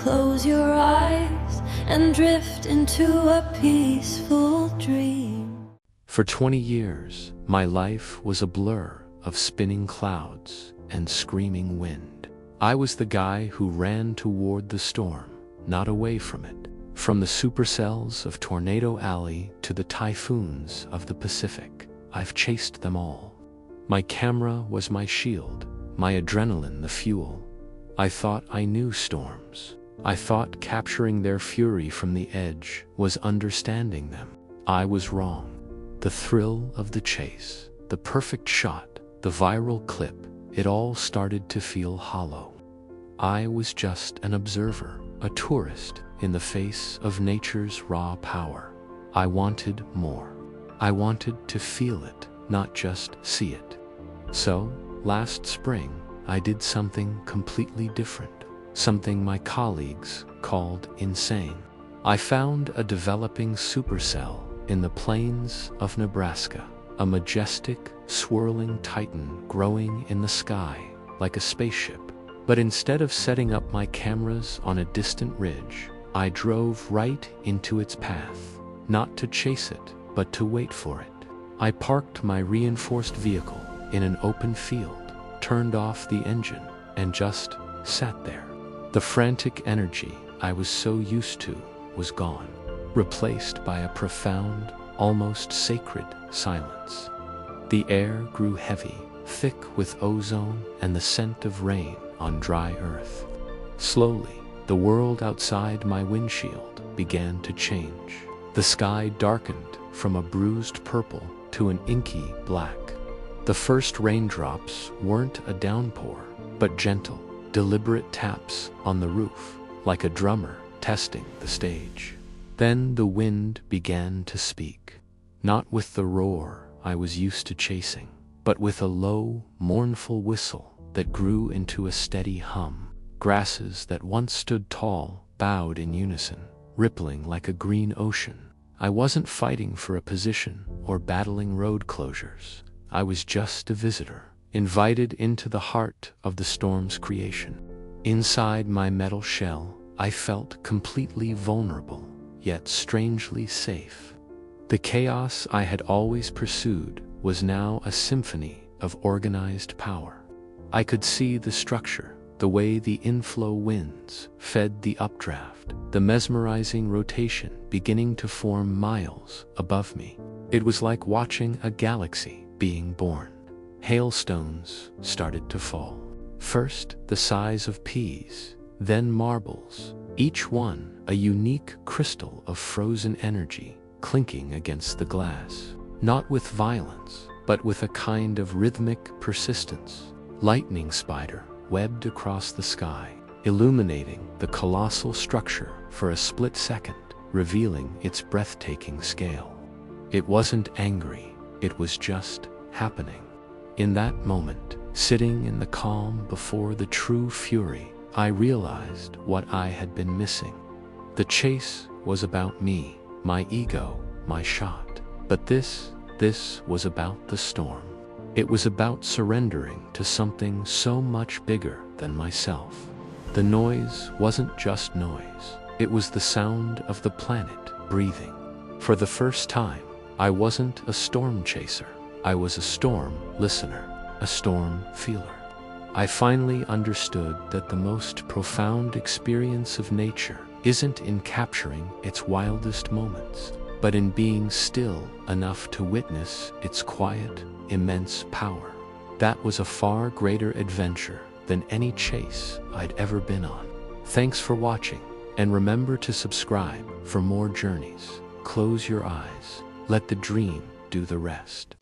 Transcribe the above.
Close your eyes and drift into a peaceful dream. For 20 years, my life was a blur of spinning clouds and screaming wind. I was the guy who ran toward the storm, not away from it. From the supercells of Tornado Alley to the typhoons of the Pacific, I've chased them all. My camera was my shield, my adrenaline the fuel. I thought I knew storms. I thought capturing their fury from the edge was understanding them. I was wrong. The thrill of the chase, the perfect shot, the viral clip, it all started to feel hollow. I was just an observer, a tourist in the face of nature's raw power. I wanted more. I wanted to feel it, not just see it. So, last spring, I did something completely different. Something my colleagues called insane. I found a developing supercell in the plains of Nebraska, a majestic, swirling titan growing in the sky like a spaceship. But instead of setting up my cameras on a distant ridge, I drove right into its path, not to chase it, but to wait for it. I parked my reinforced vehicle in an open field, turned off the engine, and just sat there. The frantic energy I was so used to was gone, replaced by a profound, almost sacred silence. The air grew heavy, thick with ozone and the scent of rain on dry earth. Slowly, the world outside my windshield began to change. The sky darkened from a bruised purple to an inky black. The first raindrops weren't a downpour, but gentle, deliberate taps on the roof, like a drummer testing the stage. Then the wind began to speak, not with the roar I was used to chasing, but with a low, mournful whistle that grew into a steady hum. Grasses that once stood tall bowed in unison, rippling like a green ocean. I wasn't fighting for a position or battling road closures. I was just a visitor, invited into the heart of the storm's creation. Inside my metal shell, I felt completely vulnerable, yet strangely safe. The chaos I had always pursued was now a symphony of organized power. I could see the structure, the way the inflow winds fed the updraft, the mesmerizing rotation beginning to form miles above me. It was like watching a galaxy being born. Hailstones started to fall. First, the size of peas, then marbles, each one a unique crystal of frozen energy clinking against the glass. Not with violence, but with a kind of rhythmic persistence. Lightning spider webbed across the sky, illuminating the colossal structure for a split second, revealing its breathtaking scale. It wasn't angry, it was just happening. In that moment, sitting in the calm before the true fury, I realized what I had been missing. The chase was about me, my ego, my shot. But this was about the storm. It was about surrendering to something so much bigger than myself. The noise wasn't just noise. It was the sound of the planet breathing. For the first time, I wasn't a storm chaser. I was a storm listener, a storm feeler. I finally understood that the most profound experience of nature isn't in capturing its wildest moments, but in being still enough to witness its quiet, immense power. That was a far greater adventure than any chase I'd ever been on. Thanks for watching, and remember to subscribe for more journeys. Close your eyes, let the dream do the rest.